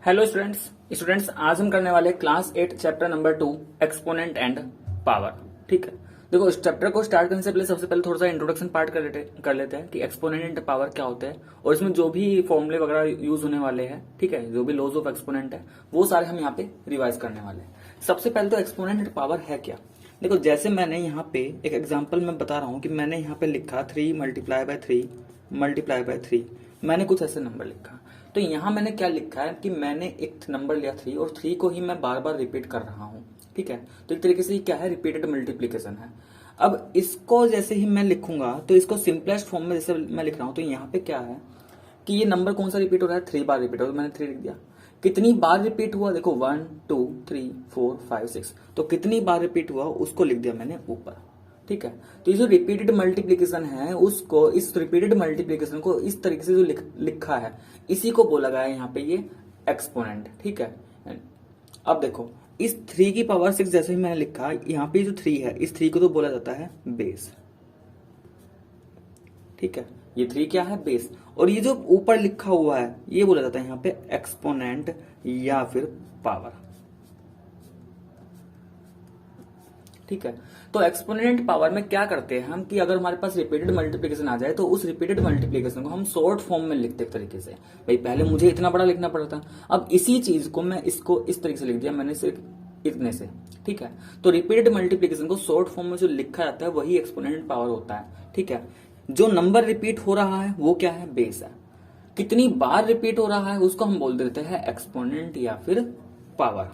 Hello students आज हम करने वाले class 8 chapter number 2 exponent and power. ठीक है, देखो इस चैप्टर को स्टार्ट करने से पहले सबसे पहले थोड़ा सा इंट्रोडक्शन पार्ट कर लेते हैं कि एक्सपोनेंट एंड पावर क्या होते हैं और इसमें जो भी फॉर्मूले वगैरह यूज होने वाले हैं, ठीक है, जो भी लॉज ऑफ एक्सपोनेंट है वो सारे हम यहाँ पे रिवाइज करने वाले हैं। सबसे पहले तो एक्सपोनेंट एंड पावर है क्या। देखो जैसे मैंने यहाँ पे एक एग्जाम्पल में बता रहा हूँ कि मैंने यहाँ पे लिखा 3 मल्टीप्लाई बाय 3 मैंने कुछ ऐसे नंबर लिखा। तो यहाँ मैंने क्या लिखा है कि मैंने एक नंबर लिया 3 और 3 को ही मैं बार बार रिपीट कर रहा हूँ। ठीक है, तो एक तरीके से ये क्या है, रिपीटेड मल्टीप्लीकेशन है। अब इसको जैसे ही मैं लिखूंगा तो इसको सिंपलेस्ट फॉर्म में जैसे मैं लिख रहा हूँ तो यहाँ पे क्या है कि ये नंबर कौन सा रिपीट हो रहा है, 3 बार रिपीट हो रहा है। तो मैंने 3 लिख दिया। कितनी बार रिपीट हुआ, देखो 1 2 3 4 5 6, तो कितनी बार रिपीट हुआ उसको लिख दिया मैंने ऊपर। ठीक है, तो ये जो रिपीटेड मल्टीप्लीकेशन है उसको, इस रिपीटेड मल्टीप्लीकेशन को इस तरीके से जो लिखा है इसी को बोला गया है यहाँ पे ये एक्सपोनेंट। ठीक है, अब देखो इस 3 की पावर 6 जैसे ही मैंने लिखा, यहाँ पे जो 3 है इस 3 को तो बोला जाता है बेस। ठीक है, ये 3 क्या है, बेस। और ये जो ऊपर लिखा हुआ है ये बोला जाता है यहाँ पे एक्सपोनेंट या फिर पावर। ठीक है, तो एक्सपोनेंट पावर में क्या करते हैं हम कि अगर हमारे पास रिपीटेड मल्टीप्लिकेशन आ जाए तो उस रिपीटेड मल्टीप्लिकेशन को हम शॉर्ट फॉर्म में लिखते एक तरीके से। भाई पहले मुझे इतना बड़ा लिखना पड़ता, अब इसी चीज को मैं इसको इस तरीके से लिख दिया मैंने, सिर्फ इतने से। ठीक है, तो रिपीटेड मल्टीप्लिकेशन को शॉर्ट फॉर्म में जो लिखा जाता है वही एक्सपोनेंट पावर होता है। ठीक है, जो नंबर रिपीट हो रहा है वो क्या है, बेस है। कितनी बार रिपीट हो रहा है उसको हम बोल देते हैं एक्सपोनेंट या फिर पावर।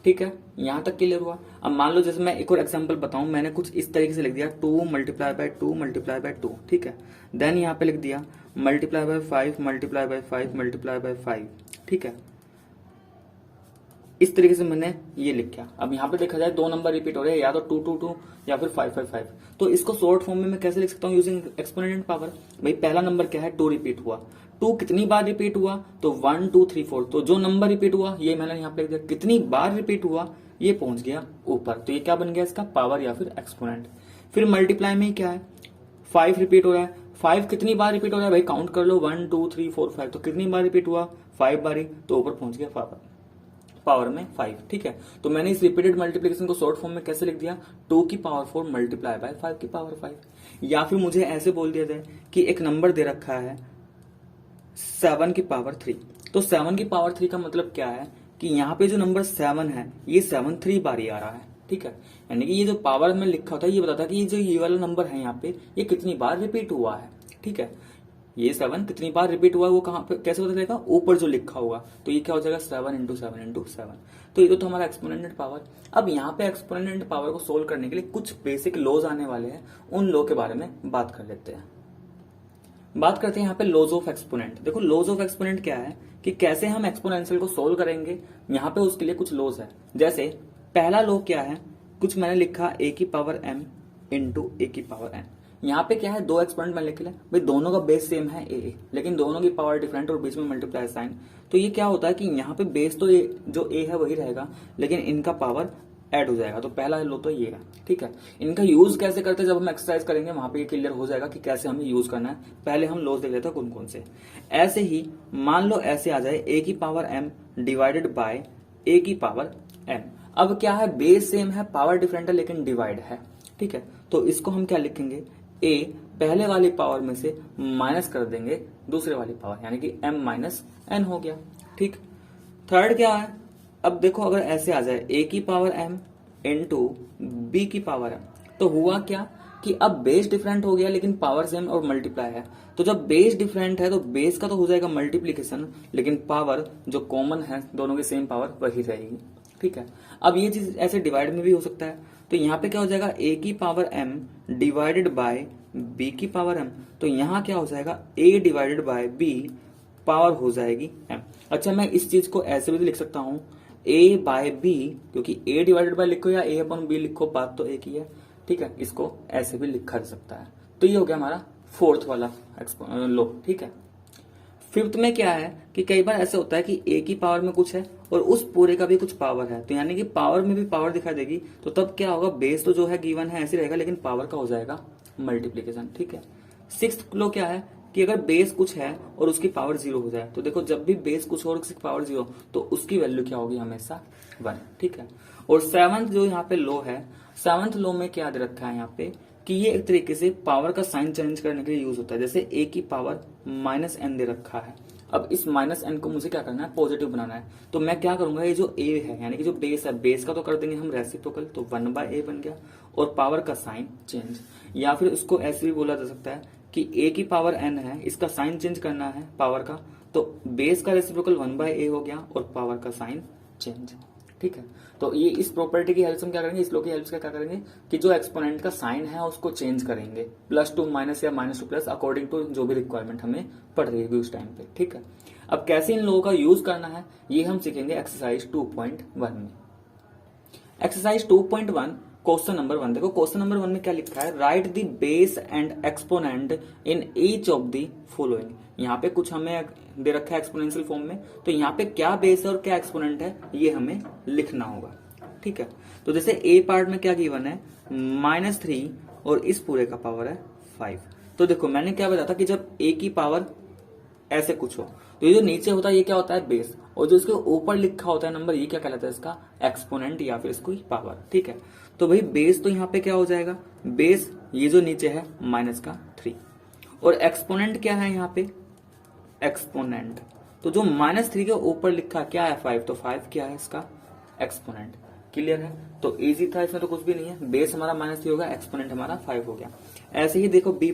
ठीक है, यहां तक क्लियर हुआ। अब मान लो जैसे मैं एक और एग्जांपल बताऊं, मैंने कुछ इस तरीके से लिख दिया 2 मल्टीप्लाई बाय 2 मल्टीप्लाई बाय 2। ठीक है, देन यहां पे लिख दिया multiply by 5 multiply by 5 multiply by 5। ठीक है, इस तरीके से मैंने ये लिखा। अब यहाँ पे देखा जाए दो नंबर रिपीट हो रहे हैं, या तो 2 2 2 या फिर 5 5 5। तो इसको शॉर्ट फॉर्म में मैं कैसे लिख सकता हूँ, यूजिंग एक्सपोनेंट पावर। भाई पहला नंबर क्या है, 2 रिपीट हुआ। 2 कितनी बार रिपीट हुआ, तो 1 2 3 4। तो जो नंबर रिपीट हुआ ये मैंने यहाँ पे लिख दिया। कितनी बार रिपीट हुआ ये पहुंच गया ऊपर, तो ये क्या बन गया इसका, पावर या फिर एक्सपोनेंट। फिर मल्टीप्लाई में क्या है, 5 रिपीट हो रहा है। 5 कितनी बार रिपीट हो रहा है, भाई काउंट कर लो, 1 2 3 4 5। तो कितनी बार रिपीट हुआ, 5 बारी, तो ऊपर पहुंच गया पावर में 5। ठीक है, तो मैंने इस रिपीटेड मल्टीप्लिकेशन को शॉर्ट फॉर्म में कैसे लिख दिया, 2 की पावर 4 मल्टीप्लाई बाय 5 की पावर 5। या फिर मुझे ऐसे बोल दिया जाए कि एक नंबर दे रखा है 7 की पावर 3। तो 7 की पावर 3 का मतलब क्या है कि यहाँ पे जो नंबर 7 है ये 7 3 बार ही आ रहा है। ठीक है, यानी कि ये जो पावर में लिखा होता है ये बताता है कि ये जो ये वाला नंबर है यहाँ पे ये कितनी बार रिपीट हुआ है। ठीक है, ये 7 कितनी बार रिपीट हुआ है वो कहाँ पे कैसे पता चलेगा, ऊपर जो लिखा होगा। तो ये क्या हो जाएगा, 7 इंटू 7 इंटू 7। तो ये तो हमारा एक्सपोनेंट पावर। अब यहाँ पे एक्सपोनेंट पावर को सोल्व करने के लिए कुछ बेसिक लॉज आने वाले हैं, उन लॉ के बारे में बात कर लेते हैं। बात करते हैं यहाँ पे लॉज ऑफ एक्सपोनेंट। देखो लॉज ऑफ एक्सपोनेंट क्या है कि कैसे हम एक्सपोनेंशियल को सोल्व करेंगे, यहाँ पे उसके लिए कुछ लॉज है। जैसे पहला लॉ क्या है, कुछ मैंने लिखा a की पावर m इंटू a की पावर n। यहाँ पे क्या है, दो एक्सपोनेंट मैंने लिख लिया। भाई दोनों का बेस सेम है a, लेकिन दोनों की पावर डिफरेंट और बीच में मल्टीप्लाई साइन। तो ये क्या होता है कि यहाँ पे बेस तो जो a है वही रहेगा, लेकिन इनका पावर ऐड हो जाएगा। तो पहला लो तो ये है। ठीक है, इनका यूज कैसे करते हैं जब हम एक्सरसाइज करेंगे वहां पे ये क्लियर हो जाएगा कि कैसे हमें यूज करना है। पहले हम लॉज देख लेते हैं कौन कौन से। ऐसे ही मान लो ऐसे आ जाए a की power m divided by a की पावर n। अब क्या है, बेस सेम है, पावर डिफरेंट है, लेकिन डिवाइड है। ठीक है, तो इसको हम क्या लिखेंगे, a पहले वाली पावर में से माइनस कर देंगे दूसरे वाली पावर, यानी कि m माइनस n हो गया। ठीक, थर्ड क्या है, अब देखो अगर ऐसे आ जाए a की पावर m इंटू b की पावर m, तो हुआ क्या कि अब बेस डिफरेंट हो गया लेकिन पावर सेम और मल्टीप्लाई है। तो जब बेस डिफरेंट है तो बेस का तो हो जाएगा मल्टीप्लीकेशन, लेकिन पावर जो कॉमन है दोनों की सेम पावर वही रहेगी। ठीक है, अब ये चीज ऐसे डिवाइड में भी हो सकता है। तो यहाँ पे क्या हो जाएगा, a की power m divided by b की पावर m। तो यहाँ क्या हो जाएगा, a divided by b power हो जाएगी m। अच्छा, मैं इस चीज को ऐसे भी लिख सकता हूँ a बाय b, क्योंकि a डिवाइडेड बाय लिखो या a अपॉन b लिखो, बात तो एक ही है। ठीक है, इसको ऐसे भी लिखा जा सकता है। तो ये हो गया हमारा फोर्थ वाला लो। ठीक है, फिफ्थ में क्या है कि कई बार ऐसा होता है कि a की पावर में कुछ है और उस पूरे का भी कुछ पावर है, तो यानी कि पावर में भी पावर दिखाई देगी। तो तब क्या होगा, बेस तो जो है गिवन है ऐसे रहेगा, लेकिन पावर का हो जाएगा मल्टीप्लीकेशन। ठीक है, सिक्स्थ लो क्या है कि अगर बेस कुछ है और उसकी पावर 0 हो जाए, तो देखो जब भी बेस कुछ और उसकी पावर 0 तो उसकी वैल्यू क्या होगी, हमेशा 1, ठीक है। और सेवंथ जो यहाँ पे लो है, सेवंथ लो में क्या दे रखा है यहाँ पे कि ये एक तरीके से पावर का साइन चेंज करने के लिए यूज होता है। जैसे a की पावर -n दे रखा है, अब इस -n को मुझे क्या करना है, पॉजिटिव बनाना है। तो मैं क्या करूंगा, ये जो a है यानी कि जो बेस है, बेस का तो कर देंगे हम रेसिप्रोकल, तो 1/a बन गया और पावर का साइन चेंज। या फिर इसको ऐसे भी बोला जा सकता है कि a की पावर n है, इसका साइन चेंज करना है पावर का, तो बेस का रेसिप्रोकल 1/a हो गया और पावर का साइन चेंज, ठीक है। तो ये इस प्रॉपर्टी की हेल्प से हम क्या करेंगे, इस लॉ की हेल्प से क्या करेंगे कि जो एक्सपोनेंट का साइन है उसको चेंज करेंगे, +2 माइनस या -2 प्लस, अकॉर्डिंग टू जो भी रिक्वायरमेंट हमें पड़ रही है उस टाइम पे, ठीक है। अब कैसे इन लोगों का यूज करना है ये हम सीखेंगे एक्सरसाइज 2.1 में। एक्सरसाइज 2.1 क्वेश्चन नंबर 1 देखो, क्वेश्चन नंबर 1 में क्या लिखा है, right the base and exponent in each of the following. यहाँ पे कुछ हमें दे रखा है एक्सपोनेंशियल फॉर्म में, तो यहाँ पे क्या बेस है और क्या एक्सपोनेंट है ये हमें लिखना होगा, ठीक है। तो जैसे ए पार्ट में क्या गिवन है, -3 और इस पूरे का पावर है 5। तो देखो मैंने क्या बताया था कि जब ए की पावर ऐसे कुछ हो तो ये जो नीचे होता है ये क्या होता है, बेस, और जो इसके ऊपर लिखा होता है नंबर ये क्या कहलाता है, इसका एक्सपोनेंट या फिर इसको पावर, ठीक है। तो भाई बेस तो यहाँ पे क्या हो जाएगा, बेस ये जो नीचे है -3 और एक्सपोनेंट क्या है यहाँ पे, एक्सपोनेंट, तो जो -3 के ऊपर लिखा क्या है 5, तो 5 क्या है इसका एक्सपोनेंट। क्लियर है, तो इजी था, इसमें तो कुछ भी नहीं है, बेस हमारा -3 होगा, एक्सपोनेंट हमारा 5 हो गया। ऐसे ही देखो बी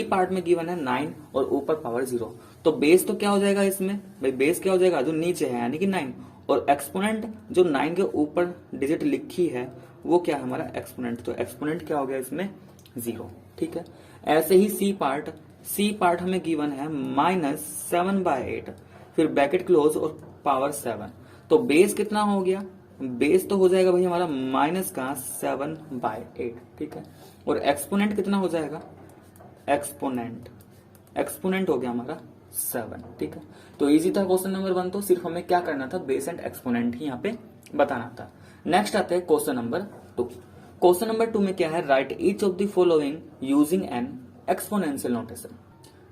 पार्ट में गिवन है 9 और ऊपर पावर 0, तो बेस तो क्या हो जाएगा इसमें, भाई बेस क्या हो जाएगा जो नीचे है यानी कि 9, और एक्सपोनेंट जो 9 के ऊपर डिजिट लिखी है वो क्या है हमारा एक्सपोनेंट, तो एक्सपोनेंट क्या हो गया इसमें 0, ठीक है। ऐसे ही सी पार्ट हमें गिवन है -7/8, फिर ब्रैकेट क्लोज और पावर 7, तो बेस कितना हो गया, बेस तो हो जाएगा भाई हमारा -7/8, ठीक है। और एक्सपोनेंट कितना हो जाएगा, एक्सपोनेंट हो गया हमारा 7, ठीक है। तो इजी था क्वेश्चन नंबर 1, तो सिर्फ हमें क्या करना था, बेस एंड एक्सपोनेंट ही यहाँ पे बताना था। नेक्स्ट आते हैं क्वेश्चन नंबर 2। क्वेश्चन नंबर 2 में क्या है, right each of the following using N exponential notation.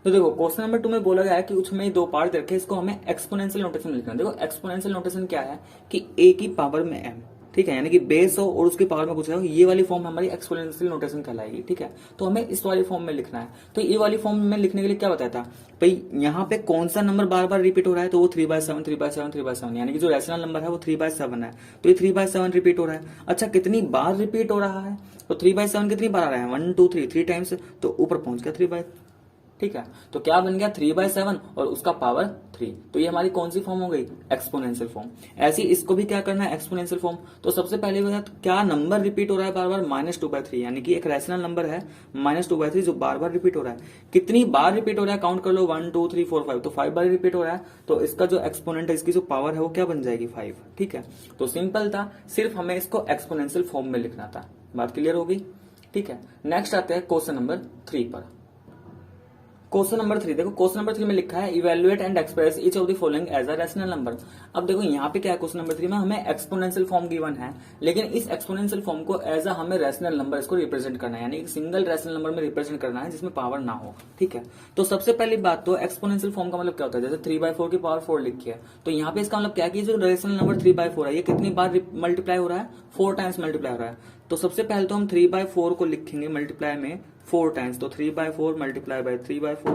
तो देखो क्वेश्चन नंबर 2 में बोला गया है कि उसमें 2 पार्ट रखे, इसको हमें एक्सपोनेंशियल नोटेशन में लिखना है। देखो एक्सपोनेंशियल नोटेशन क्या है कि a की पावर में m, ठीक है, यानी कि बेस हो और उसकी पावर में कुछ है, ये वाली फॉर्म हमारी एक्सपोनेंशियल नोटेशन कहलाएगी, ठीक है। तो हमें इस वाली फॉर्म में लिखना है। तो ये वाली फॉर्म में लिखने के लिए क्या बताया था भाई, यहाँ पे कौन सा नंबर बार बार रिपीट हो रहा है, तो वो 3/7 3/7 3/7, यानी कि जो रेशनल नंबर है वो 3/7 है, तो ये 3/7 रिपीट हो रहा है। अच्छा कितनी बार रिपीट हो रहा है, तो 3/7 कितनी बार आ रहा है, 1 2 3 टाइम्स, तो ऊपर पहुंच गया 3/, ठीक है। तो क्या बन गया 3/7 और उसका पावर 3, तो ये हमारी कौन सी फॉर्म हो गई, एक्सपोनेंशियल फॉर्म। ऐसे इसको भी क्या करना है, एक्सपोनेंशियल फॉर्म। तो सबसे पहले क्या नंबर रिपीट हो रहा है बार बार, -2/3, यानी कि एक रैशनल नंबर है -2/3 जो बार बार रिपीट हो रहा है। कितनी बार रिपीट हो रहा है काउंट कर लो, 1 2 3 4 5, तो 5 बार रिपीट हो रहा है, तो इसका जो एक्सपोनेंट है, इसकी जो पावर है वो क्या बन जाएगी 5, ठीक है। तो सिंपल था, सिर्फ हमें इसको एक्सपोनेंशियल फॉर्म में लिखना था। बात क्लियर होगी, ठीक है। नेक्स्ट आते हैं क्वेश्चन नंबर 3 पर। क्वेश्चन नंबर 3 देखो, क्वेश्चन नंबर 3 में लिखा है evaluate and express each of the following as a rational number. अब देखो यहाँ पे क्या है, क्वेश्चन नंबर 3 में हमें एक्सपोनेंशियल फॉर्म गिवन है, लेकिन इस एक्सपोनेंशियल फॉर्म को एज अ हमें रैशनल नंबर इसको रिप्रेजेंट करना है, यानी एक सिंगल रैशनल नंबर में रिप्रेजेंट करना है जिसमें पावर ना हो, ठीक है। तो सबसे पहली बात तो एक्सपोनेंशियल फॉर्म का मतलब क्या होता है, जैसे 3/4 की पावर 4 लिखी है, तो यहाँ पे इसका मतलब क्या है कि जो रैशनल नंबर 3/4 है ये कितनी बार मल्टीप्लाई हो रहा है, 4 टाइम्स मल्टीप्लाई हो रहा है। तो सबसे पहले तो हम 3/4 को लिखेंगे मल्टीप्लाई में 4 टाइम्स, तो 3/4 multiply by 3/4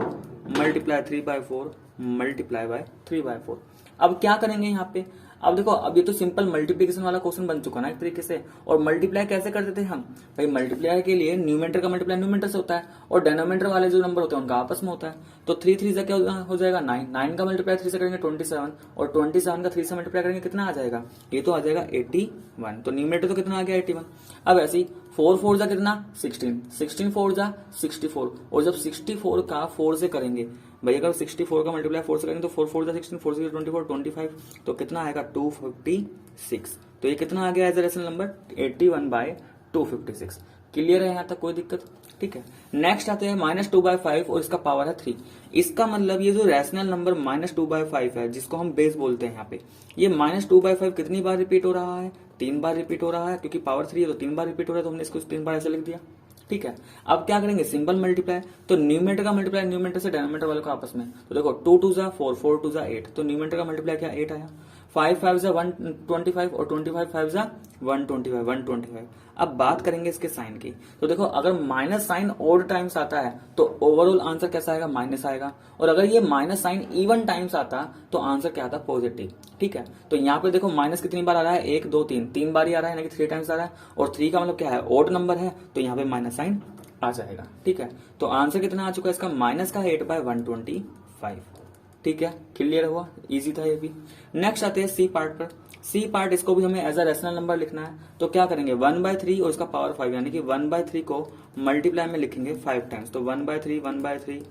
multiply 3/4 multiply by 3/4। अब क्या करेंगे यहाँ पे, अब देखो अब ये तो सिंपल मल्टीप्लिकेशन वाला क्वेश्चन बन चुका ना एक तरीके से। और मल्टीप्लाई कैसे करते थे हम, भाई मल्टीप्लाई के लिए न्यूमेरेटर का मल्टीप्लाई न्यूमेरेटर से होता है और डिनोमिनेटर वाले जो नंबर होते हैं उनका आपस में होता है। तो 3 3 से क्या हो जाएगा 9, 9 का मल्टीप्लाई 3 से करेंगे 27, और 27 का 3 से मल्टीप्लाई करेंगे कितना आ जाएगा, ये तो आ जाएगा 81। तो न्यूमेरेटर तो कितना आ गया 81। अब ऐसे ही 4 4 जा कितना 16, 16 4 जा 64, और जब 64 का 4 से करेंगे, भाई अगर 64 का मल्टीप्लाई 4 से करेंगे तो 4 4 जा 16, 4 से 24 25, तो कितना आएगा 256। तो ये कितना आ गया as a rational number 81/256। Clear है यहाँ तक, कोई दिक्कत, ठीक है। नेक्स्ट आते हैं -2/5 और इसका पावर है 3। इसका मतलब ये जो रैशनल नंबर -2/5 है जिसको हम बेस बोलते हैं यहाँ पे, ये -2/5 कितनी बार रिपीट हो रहा है, 3 बार रिपीट हो रहा है, क्योंकि पावर 3 है तो 3 बार रिपीट हो रहा है, तो हमने इसको 3 बार ऐसे लिख दिया, ठीक है। अब क्या करेंगे, सिंपल मल्टीप्लाई, तो न्यूमेरेटर का मल्टीप्लाई न्यूमेरेटर से डेनोमिनेटर वाले को आपस में, तो देखो 2 2 जा 4, 4 2 जा 8, तो न्यूमेरेटर का मल्टीप्लाई क्या 8 आया, 5 5 जा 125 और 25 5 जा 125। अब बात करेंगे इसके साइन की, तो देखो अगर माइनस साइन ऑड टाइम्स आता है तो ओवरऑल आंसर कैसा आएगा, माइनस आएगा, और अगर ये माइनस साइन इवन टाइम्स आता तो आंसर क्या आता, पॉजिटिव। ठीक है, तो यहाँ पे देखो माइनस कितनी बार आ रहा है, 1 2 3, 3 बार ही आ रहा है, यानी कि 3 टाइम्स आ रहा है, और 3 का मतलब क्या है, ऑड नंबर है, तो यहाँ पे माइनस साइन आ जाएगा। ठीक है, तो आंसर कितना आ चुका है इसका, माइनस का 8/125। ठीक है, क्लियर हुआ, इजी था ये भी। नेक्स्ट आते हैं सी पार्ट पर। सी पार्ट, इसको भी हमें एज अ रेशनल नंबर लिखना है, तो क्या करेंगे 1/3 और इसका पावर 5, यानी कि 1/3 को मल्टीप्लाई में लिखेंगे 5 टाइम्स, तो 1/3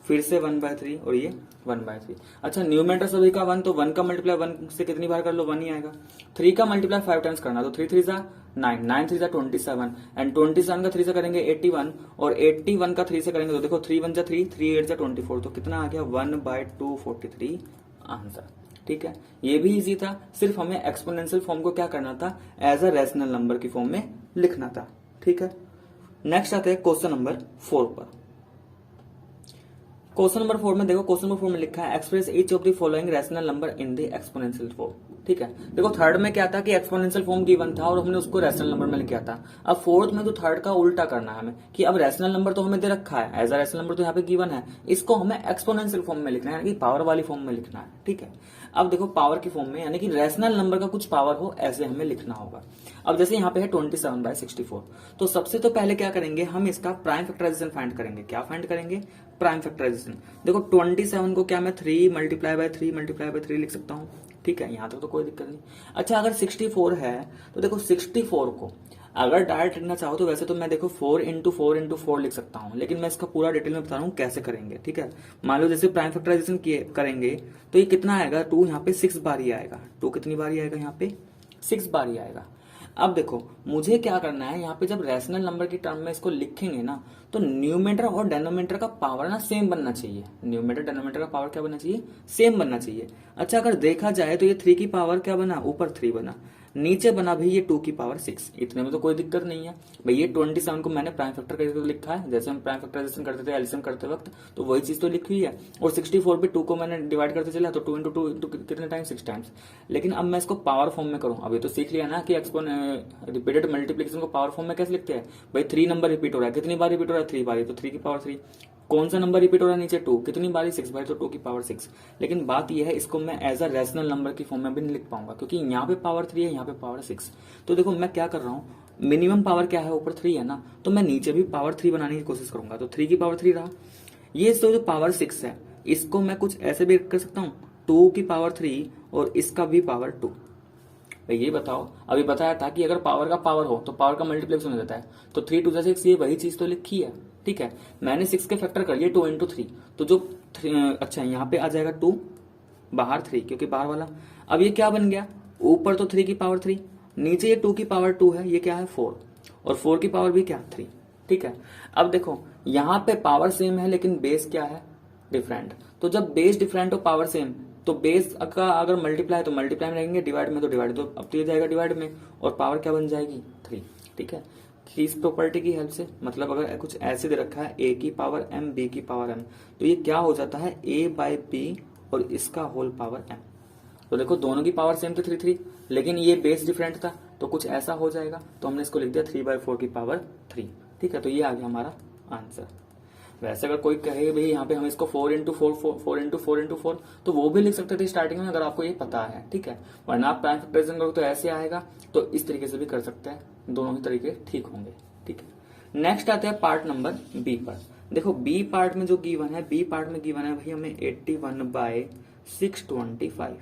फिर से 1/3 और ये 1/3। अच्छा, न्यूमेरेटर सभी का 1, तो 1 का मल्टीप्लाई 1 से कितनी बार कर लो, 1 ही आएगा। 3 का मल्टीप्लाई 5 टाइम्स करना, तो 3 3 जा 9, 9 3 जा 27, एंड 27 का 3 से करेंगे 81, और 81 का 3 से करेंगे, तो देखो 3 1 जा 3, 3 8 जा 24, तो कितना आ गया 1/243 आंसर। ठीक है, ये भी इजी था, सिर्फ हमें एक्सपोनेंशियल फॉर्म को क्या करना था, एज अ रैशनल नंबर की फॉर्म में लिखना था। ठीक है, नेक्स्ट आते हैं क्वेश्चन नंबर 4 पर। क्वेश्चन नंबर 4 में देखो, क्वेश्चन नंबर 4 में लिखा है express each of the following rational number in the exponential form. ठीक है, देखो थर्ड में क्या था कि एक्सपोनेंशियल फॉर्म गिवन था और हमने उसको रैशनल नंबर में लिखा था। अब फोर्थ में तो थर्ड का उल्टा करना है हमें, कि अब रैशनल नंबर तो हमें दे रखा है, एज अ रैशनल नंबर तो यहाँ पे गिवन है, इसको हमें एक्सपोनेंशियल फॉर्म में लिखना है, यानी कि पावर वाली फॉर्म में लिखना है। ठीक है, अब देखो पावर की फॉर्म में, यानी कि रैशनल नंबर का कुछ पावर हो, ऐसे हमें लिखना होगा। अब जैसे यहाँ पे है 27/64, तो सबसे तो पहले क्या करेंगे, हम इसका प्राइम फैक्टराइजेशन फाइंड करेंगे। क्या फाइंड करेंगे, प्राइम फैक्टराइजेशन। देखो 27 को क्या मैं 3 × 3 लिख सकता हूँ। ठीक है, यहां तक तो कोई दिक्कत नहीं। अच्छा, अगर 64 है तो देखो 64 को अगर डायरेक्ट लिखना चाहो तो वैसे तो मैं देखो 4 × 4 × 4 लिख सकता हूं, लेकिन मैं इसका पूरा डिटेल में बता रहा हूं कैसे करेंगे। ठीक है, मान लो जैसे प्राइम फैक्टराइजेशन करेंगे तो ये कितना आएगा, 2 यहाँ पे 6 बार ही आएगा। 2 कितनी बार ही आएगा, यहाँ पे 6 बार ही आएगा। अब देखो मुझे क्या करना है, यहाँ पे जब रैशनल नंबर की टर्म में इसको लिखेंगे ना, तो न्यूमेरेटर और डेनोमिनेटर का पावर ना सेम बनना चाहिए। न्यूमेरेटर डेनोमिनेटर का पावर क्या बनना चाहिए, सेम बनना चाहिए। अच्छा, अगर देखा जाए तो ये 3 की पावर क्या बना, ऊपर 3 बना, नीचे बना भाई ये 2 की पावर 6, इतने में तो कोई दिक्कत नहीं है भाई। ये 27 को मैंने प्राइम फैक्टर करके तो लिखा है, जैसे हम प्राइम फैक्टराइजेशन करते थे एलसीएम करते वक्त, तो वही चीज तो लिखी हुई है। और 64 पे 2 को मैंने डिवाइड करते चला, तो 2 × 2 कितने टाइम, 6 टाइम्स। लेकिन अब मैं इसको पावर फॉर्म में करूं, अभी तो सीख लिया ना कि रिपीटेड मल्टीप्लिकेशन को पावर फॉर्म में कैसे लिखते हैं भाई। 3 नंबर रिपीट हो रहा है, कितनी बार रिपीट हो रहा है, 3 बार, तो 3 की पावर 3। कौन सा नंबर रिपीट हो रहा है नीचे, 2, कितनी बारी, 6 बारी, तो 2 की पावर 6। लेकिन बात यह है, इसको मैं एज अ रैशनल नंबर की फॉर्म में भी नहीं लिख पाऊंगा, क्योंकि यहाँ पे पावर 3 है, यहाँ पे पावर 6। तो देखो मैं क्या कर रहा हूँ, मिनिमम पावर क्या है, ऊपर 3 है ना, तो मैं नीचे भी पावर 3 बनाने की कोशिश करूंगा, तो 3 की पावर 3 रहा। ये जो पावर 6 है, इसको मैं कुछ ऐसे भी कर सकता हूँ, 2 की पावर 3 और इसका भी पावर 2। भाई ये बताओ, अभी बताया था कि अगर पावर का पावर हो तो पावर का मल्टीप्लेक्स हो जाता है, तो 3 2 6, ये वही चीज तो लिखी है। ठीक है, मैंने 6 के फैक्टर कर लिए 2 × 3, तो जो अच्छा यहाँ पे आ जाएगा 2, बाहर 3, क्योंकि बाहर वाला। अब ये क्या बन गया, ऊपर तो 3 की पावर 3, नीचे ये 2 की पावर 2 है, ये क्या है 4, और 4 की पावर भी क्या 3। ठीक है, अब देखो यहाँ पे पावर सेम है लेकिन बेस क्या है, डिफरेंट। तो जब बेस डिफरेंट हो पावर सेम, तो बेस का अगर मल्टीप्लाई तो मल्टीप्लाई में रहेंगे, डिवाइड में तो डिवाइड, तो अब तो ये जाएगा डिवाइड में, और पावर क्या बन जाएगी 3। ठीक है, इस प्रॉपर्टी की हेल्प से, मतलब अगर कुछ ऐसे दे रखा है a की पावर m, b की पावर m, तो ये क्या हो जाता है a/b और इसका होल पावर m। तो देखो दोनों की पावर सेम थी 3 3, लेकिन ये बेस डिफरेंट था, तो कुछ ऐसा हो जाएगा, तो हमने इसको लिख दिया 3/4 की पावर 3। ठीक है, तो ये आ गया हमारा आंसर। वैसे अगर कोई कहे भाई यहाँ पे हम इसको 4 × 4 4 × 4 तो वो भी लिख सकते थे स्टार्टिंग में, अगर आपको ये पता है। ठीक है, वरना आप प्राइम फैक्टराइजेशन करो तो ऐसे आएगा, तो इस तरीके से भी कर सकते हैं, दोनों ही तरीके ठीक होंगे। ठीक है, नेक्स्ट आते हैं पार्ट नंबर बी पर। देखो बी पार्ट में जो गिवन है, बी पार्ट में गिवन है भाई हमें 81/625।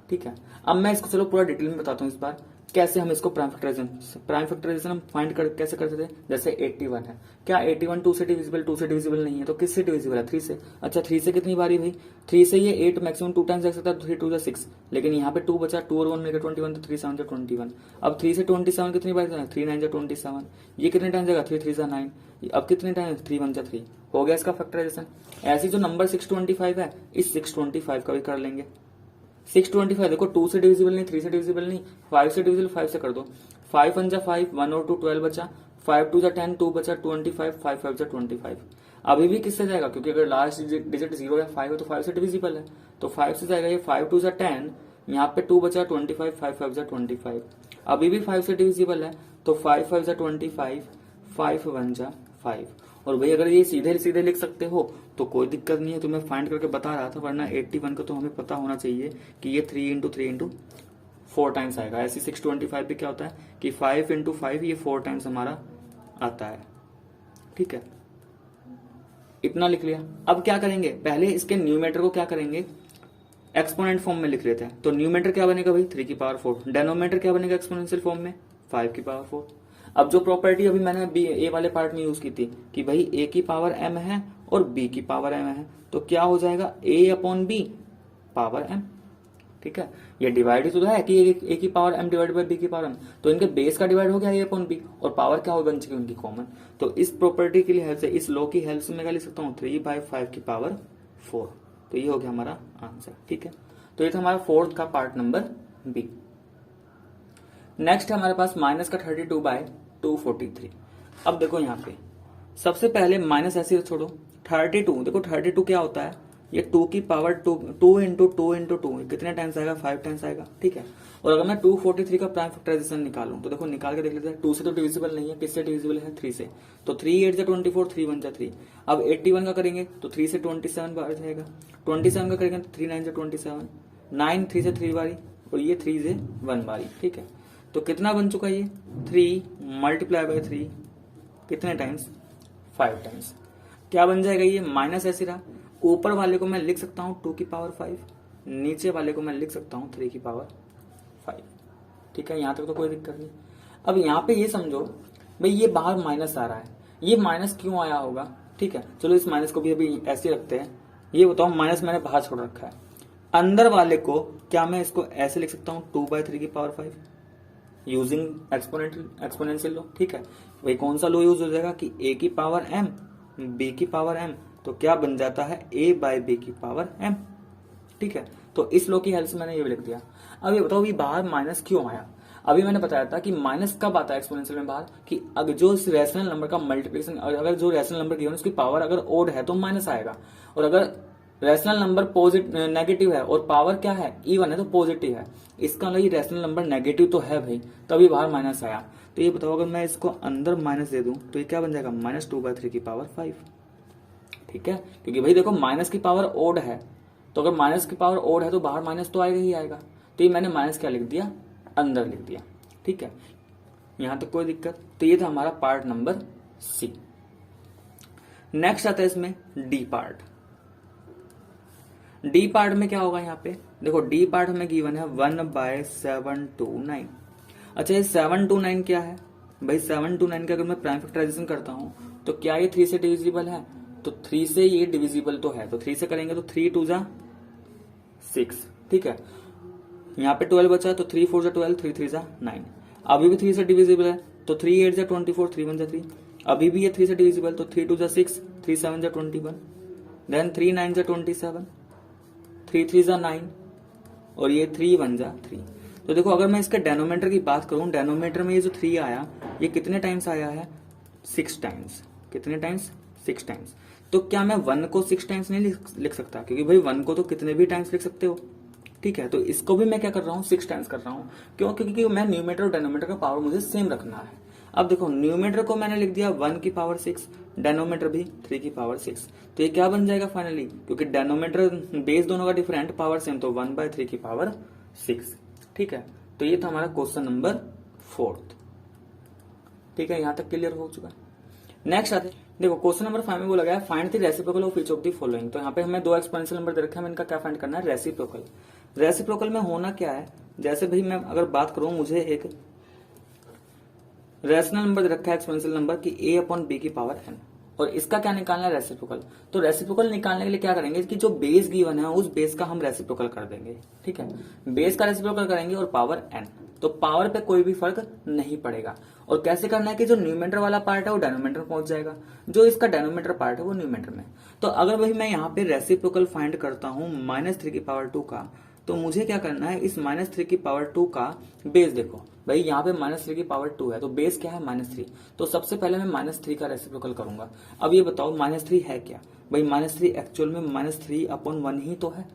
ठीक है, अब मैं इसको चलो पूरा डिटेल में बताता हूँ इस बार कैसे हम इसको प्राइम फैक्टराइजेशन हम फाइंड कैसे करते थे। जैसे 81 है, क्या 81 2 से डिविजिबल, 2 से डिविजिबल नहीं है, तो किससे डिविजिबल है, 3 से। अच्छा 3 से कितनी बारी भाई, 3 से ये 8 मैक्सिमम 2 टाइम्स जा सकता है, तो 3 2 जा 6, लेकिन यहाँ पे 2 बचा, 2 और 1 मिलकर 21, तो 3 7 जा 21। अब 3 से 27 कितनी बार, 3 9 जा 27, ये कितने टाइम जाएगा, 3 3 जा 9, अब कितने टाइम, 3 1 जा 3, हो गया इसका फैक्टराइजेशन। ऐसी जो नंबर 625 है, इस 625 का भी कर लेंगे। 625 देखो 2 से डिविजिबल नहीं, 3 से डिविजिबल नहीं, 5 से डिविजिबल, 5 से कर दो, 5 1 जा 5, 1 और 2 12 बचा, 5 टू 10, 2 बचा 25, 5 5 25। अभी भी किससे जाएगा, क्योंकि अगर लास्ट डिजिट 0 या 5 है तो 5 से डिविजिबल है, तो 5 से जाएगा। ये 5 टू 10, यहाँ पे 2 बचा 25, 5 5 25। अभी भी 5 से डिविजिबल है, तो 5 5 25, 5 1 5। और भाई अगर ये सीधे सीधे लिख सकते हो तो कोई दिक्कत नहीं है, तो मैं फाइंड करके बता रहा था, वरना 81 का तो हमें पता होना चाहिए कि ये 3 इंटू 3 इंटू 4 टाइम्स आएगा। ऐसे 625 भी क्या होता है कि 5 इंटू 5 ये 4 टाइम्स हमारा आता है। ठीक है, इतना लिख लिया। अब क्या करेंगे, पहले इसके न्यूमेटर को क्या करेंगे, एक्सपोनेंट फॉर्म में लिख लेते हैं। तो न्यूमेटर क्या बनेगा भाई 3 की पावर 4, डेनोमीटर क्या बनेगा एक्सपोनेंशियल फॉर्म में 5 की पावर 4। अब जो प्रॉपर्टी अभी मैंने बी ए वाले पार्ट में यूज की थी कि भाई ए की पावर एम है और बी की पावर एम है, तो क्या हो जाएगा ए अपॉन बी पावर एम। ठीक है, ये डिवाइड ही तो है कि ए की power M divide by B की पावर एम, तो इनके बेस का डिवाइड हो गया ए अपॉन बी, और पावर क्या हो बन चुकी उनकी कॉमन। तो इस प्रॉपर्टी के लिए हेल्प से, इस लॉ की हेल्प से मैं क्या लिख सकता हूँ 3/5 की पावर 4। तो ये हो गया हमारा आंसर। ठीक है, तो ये था हमारा फोर्थ का पार्ट नंबर बी। नेक्स्ट है हमारे पास माइनस का 32/243। अब देखो यहाँ पे सबसे पहले माइनस ऐसे छोड़ो, 32 देखो 32 क्या होता है, ये 2 की पावर 2 इंटू 2 इंटू 2 कितने टाइम्स आएगा 5 टाइम्स आएगा। ठीक है, और अगर मैं 243 का प्राइम फैक्टराइजेशन निकालूं तो देखो निकाल के देख लेते हैं। 2 से तो डिविजिबल नहीं है, किससे डिविजिबल है 3 से, तो 3 8 24, 3 1 3। अब 81 का करेंगे तो 3 से 27 बार जाएगा, 27 का करेंगे तो 3 9 27, 9 3 से 3 बारी, और ये 3 से 1 बारी। ठीक है, तो कितना बन चुका ये 3 मल्टीप्लाई बाय 3 कितने टाइम्स 5 टाइम्स। क्या बन जाएगा ये माइनस ऐसे रहा, ऊपर वाले को मैं लिख सकता हूं 2 की पावर 5, नीचे वाले को मैं लिख सकता हूं 3 की पावर 5। ठीक है, यहां तक तो कोई दिक्कत नहीं। अब यहां पे ये समझो भाई ये बाहर माइनस आ रहा है, ये माइनस क्यों आया होगा। ठीक है, चलो इस माइनस को भी अभी ऐसे रखते हैं। ये बताओ माइनस मैंने बाहर छोड़ रखा है, अंदर वाले को क्या मैं इसको ऐसे लिख सकता हूँ 2/3 की पावर 5 यूजिंग एक्सपोनेंशियल लॉ। ठीक है, भाई कौन सा लॉ यूज हो जाएगा कि a की पावर m b की पावर m, तो क्या बन जाता है a बाय b की पावर m। ठीक है, तो इस लॉ की हेल्प से मैंने ये भी लिख दिया। अब ये बताओ ये बाहर माइनस क्यों आया। अभी मैंने बताया था कि माइनस कब आता है एक्सपोनेंशियल में बाहर, कि अगर जो रैशनल नंबर का मल्टीप्लिकेशन, अगर जो रैशनल नंबर गिवन उसकी पावर अगर ओड है तो माइनस आएगा, और अगर रैशनल नंबर नेगेटिव है और पावर क्या है इवन है तो पॉजिटिव है। इसका मतलब ये रैशनल नंबर नेगेटिव तो है भाई, तभी बाहर माइनस आया। तो ये बताओ अगर मैं इसको अंदर माइनस दे दूं तो ये क्या बन जाएगा -2/3 की पावर 5। ठीक है, क्योंकि भाई देखो माइनस की पावर ओड है, तो अगर माइनस की पावर ओड है तो बाहर माइनस तो आएगा ही आएगा। तो ये मैंने माइनस क्या लिख दिया, अंदर लिख दिया। ठीक है, यहां तक कोई दिक्कत। तो ये था हमारा पार्ट नंबर सी। नेक्स्ट आता है इसमें डी पार्ट। डी पार्ट में क्या होगा यहाँ पे देखो, डी पार्ट हमें गिवन है 1/729। अच्छा ये 729 क्या है भाई, 729 का अगर मैं प्राइम फैक्टराइजेशन करता हूं तो क्या ये 3 से डिविजिबल है, तो 3 से ये डिविजिबल तो है, तो 3 से करेंगे तो 3 2 6। ठीक है, यहाँ पे 12 बचा तो 3 4 12, 3 3 9। अभी भी 3 से डिविजिबल है तो 3 8 24, 3 1 3। अभी भी ये 3 से डिविजिबल तो 3 2 6, 3 7 21, देन 3 9 27, 3 3 9, और ये 3 1 3। तो देखो अगर मैं इसके डेनोमीटर की बात करूं, डेनोमीटर में ये जो 3 आया ये कितने टाइम्स आया है 6 टाइम्स। कितने टाइम्स 6 टाइम्स। तो क्या मैं 1 को 6 टाइम्स नहीं लिख सकता, क्योंकि भाई 1 को तो कितने भी टाइम्स लिख सकते हो। ठीक है, तो इसको भी मैं क्या कर रहा हूँ 6 टाइम्स कर रहा हूँ, क्यों, क्योंकि मैं न्यूमेटर और डेनोमीटर का पावर मुझे सेम रखना है। अब देखो न्यूमेटर को मैंने लिख दिया 1 की पावर 6, डेनोमीटर भी 3 की पावर 6। तो ये क्या बन जाएगा फाइनली, क्योंकि डेनोमीटर बेस दोनों का डिफरेंट, पावर सेम, तो 1/3 की पावर 6। ठीक है, तो ये था हमारा क्वेश्चन नंबर 4। ठीक है, यहां तक क्लियर हो चुका है। नेक्स्ट आते देखो क्वेश्चन नंबर 5 में बोला गया find the reciprocal of each of the following. तो यहाँ पे हमें 2 एक्सपोनेंशियल नंबर दे रखे हैं, इनका क्या फाइंड करना है रेसिप्रोकल। रेसिप्रोकल में होना क्या है, जैसे भाई मैं अगर बात करूं, मुझे एक रैशनल नंबर दे रखा है एक्सपोनेंशियल नंबर की a अपॉन b की पावर n, और इसका क्या निकालना है रेसिप्रोकल। तो रेसिप्रोकल निकालने के लिए क्या करेंगे कि जो बेस गिवन है उस बेस का हम रेसिप्रोकल कर देंगे। ठीक है, बेस का रेसिप्रोकल करेंगे और पावर n, तो पावर पे कोई भी फर्क नहीं पड़ेगा। और कैसे करना है कि जो न्यूमेटर वाला पार्ट है वो डेनोमीटर में पहुंच जाएगा, जो इसका डेनोमीटर पार्ट है वो न्यूमेटर में। तो अगर भाई मैं यहाँ पे रेसिप्रोकल फाइंड करता हूँ -3 की पावर 2 का, तो मुझे क्या करना है, इस -3 की पावर 2 का बेस देखो भाई, यहाँ पे -3 की पावर 2 है तो बेस क्या है -3। तो सबसे पहले मैं -3 का रेसिप्रोकल करूंगा। अब ये बताओ -3 है क्या भाई, -3 एक्चुअल में -3/1 ही तो है,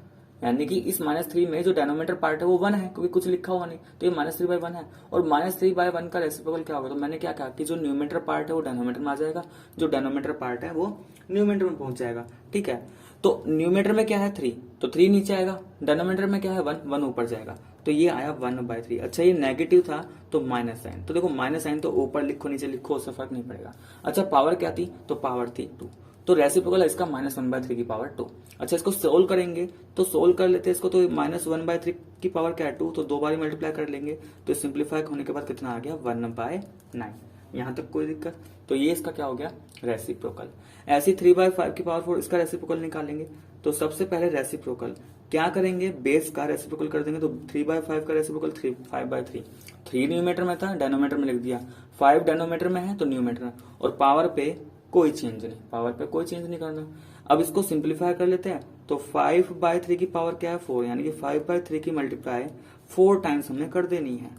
यानी कि इस -3 में जो डेनोमीटर पार्ट है वो 1 है, क्योंकि कुछ लिखा हुआ नहीं, तो ये -3/1 है। और -3/1 का रेसिप्रोकल क्या होगा, तो मैंने क्या कहा कि जो न्यूमेटर पार्ट है वो डेनोमीटर में आ जाएगा, जो डेनोमीटर पार्ट है वो न्यूमेटर में पहुंच जाएगा। ठीक है, तो न्यूमेटर में क्या है 3, तो 3 नीचे आएगा, डेनोमीटर में क्या है 1, 1 ऊपर जाएगा, तो ये आया 1/3। अच्छा ये नेगेटिव था तो माइनस साइन, तो देखो माइनस साइन तो ऊपर लिखो नीचे लिखो उससे फर्क नहीं पड़ेगा। अच्छा पावर क्या थी, तो पावर थी 2, तो रेसिप्रोकल है इसका -1/3 की पावर 2। अच्छा इसको सोल्व करेंगे तो सोल्व कर लेते हैं इसको, तो -1/3 की पावर क्या है 2, तो 2 बार मल्टीप्लाई कर लेंगे, तो सिंप्लीफाई होने के बाद कितना आ गया 1/9। यहां तक कोई दिक्कत, तो ये इसका क्या हो गया रेसिप्रोकल। ऐसी 3/5 की पावर 4 इसका रेसिप्रोकल निकालेंगे, तो सबसे पहले रेसिप्रोकल क्या करेंगे, बेस का रेसिप्रोकल कर देंगे, तो 3/5 का रेसिप्रोकल 5/3। 3 न्यूमेटर में था, डेनोमीटर में लिख दिया, 5 डेनोमीटर में है तो न्यूमेटर में, और पावर पे कोई चेंज नहीं, पावर पे कोई चेंज नहीं करना। अब इसको सिंप्लीफाई कर लेते हैं, तो 5/3 की पावर क्या है 4, यानी कि 5/3 की मल्टीप्लाई 4 टाइम्स हमने कर देनी है,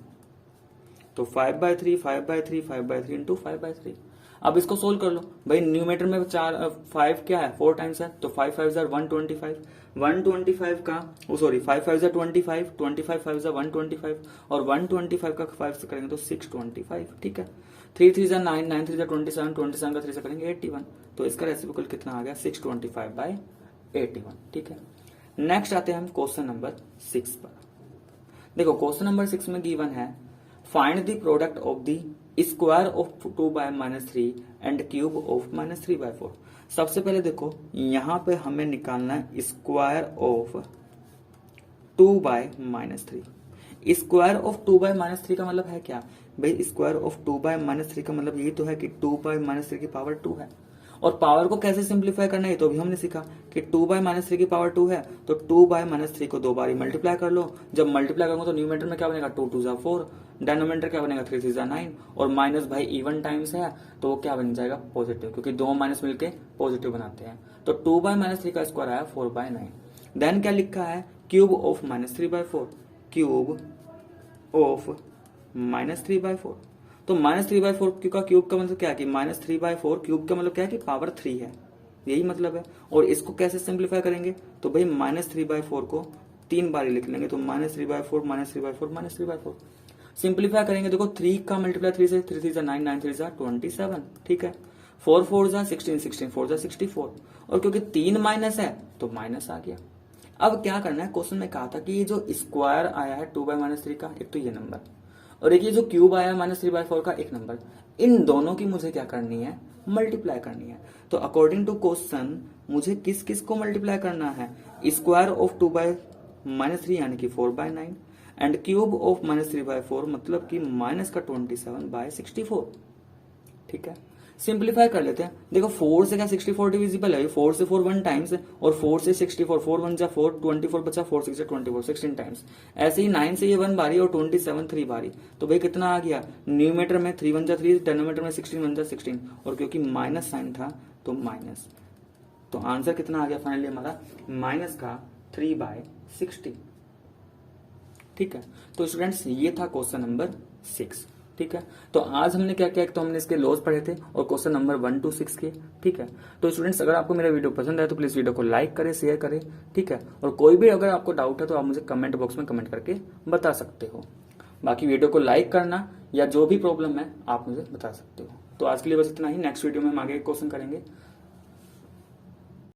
तो 5/3 5/3 5/3 इंटू 5/3। अब इसको सोल्व कर लो भाई, न्यूमेटर में 5 क्या है 4 टाइम्स है, तो 5 5 125, 125 का सॉरी 5 5 25, 25 5 125, और 125 का 5 से करेंगे तो 625। ठीक है, 3 3 9 9 3 27, 27 का 3 से करेंगे 81, तो इसका रेसिप्रोकल कितना आ गया 625/81। ठीक है, नेक्स्ट आते हैं हम क्वेश्चन नंबर 6 पर। देखो क्वेश्चन नंबर 6 में गिवन है, find the product of the square of 2/-3 and cube of -3/4। सबसे पहले देखो यहां पे हमें निकालना है स्क्वायर ऑफ 2/-3। स्क्वायर ऑफ 2/-3 का मतलब है क्या भाई, स्क्वायर ऑफ 2/-3 का मतलब ये तो है कि 2/-3 की पावर 2 है, और पावर को कैसे सिंप्लीफाई करना है तो भी हमने सीखा कि 2/-3 की पावर 2 है, तो 2/-3 को 2 बार मल्टीप्लाई कर लो। जब मल्टीप्लाई करूंगा तो न्यूमेटर में क्या बनेगा 2 2 जा 4, डेनोमीटर क्या बनेगा 3 3 जा 9, और माइनस भाई इवन टाइम्स है तो वो क्या बन जाएगा पॉजिटिव, क्योंकि दो माइनस मिलके पॉजिटिव बनाते हैं। तो 2/-3 का स्क्वायर आया 4/9। देन क्या लिखा है, क्यूब ऑफ -3/4, क्यूब ऑफ -3/4। तो -3/4 का क्यूब का मतलब क्या है कि -3/4 क्यूब का मतलब क्या है कि पावर 3 है, यही मतलब है। और इसको कैसे सिंप्लीफाई करेंगे, तो भाई -3/4 को 3 बार लिख लेंगे, तो -3/4 -3/4 -3/4 सिंप्लीफाई करेंगे। देखो 3 का मल्टीप्लाई 3 से, 3 3 जा 9 9 3 जा 27। ठीक है, 4 4 जा 16 16 4 जा 64, और क्योंकि 3 माइनस है तो माइनस आ गया। अब क्या करना है, क्वेश्चन में कहा था कि ये जो स्क्वायर आया है 2/-3 का, एक तो ये नंबर, और एक ये जो क्यूब आया -3/4 का एक नंबर, इन दोनों की मुझे क्या करनी है मल्टीप्लाई करनी है। तो अकॉर्डिंग टू क्वेश्चन मुझे किस किस को मल्टीप्लाई करना है, स्क्वायर ऑफ 2/-3 यानी कि 4/9 एंड क्यूब ऑफ -3/4 मतलब कि -27/64। ठीक है, सिंप्लीफाई कर लेते हैं। देखो 4 से क्या 64 डिविजिबल है, 4 से 4 1 टाइम्स, और 4 से 64 4 1 जा 4 24 बचा, 4 6 24 16 टाइम्स। ऐसे ही 9 से ये 1 बारी और 27 3 बारी, तो भाई कितना आ गया, न्यूमेटर में 3 1 जा 3, डेनोमीटर में 16 1 जा 16, और क्योंकि माइनस साइन था तो माइनस, तो आंसर कितना आ गया फाइनली हमारा माइनस का 3/60। ठीक है, तो स्टूडेंट्स ये था क्वेश्चन नंबर 6। ठीक है, तो आज हमने क्या किया, तो हमने इसके लॉज पढ़े थे और क्वेश्चन नंबर 1 to 6 के। ठीक है, तो स्टूडेंट्स अगर आपको मेरा वीडियो पसंद आए तो प्लीज वीडियो को लाइक करें, शेयर करें। ठीक है, और कोई भी अगर आपको डाउट है तो आप मुझे कमेंट बॉक्स में कमेंट करके बता सकते हो। बाकी वीडियो को लाइक करना या जो भी प्रॉब्लम है आप मुझे बता सकते हो। तो आज के लिए बस इतना ही, नेक्स्ट वीडियो में हम आगे क्वेश्चन करेंगे।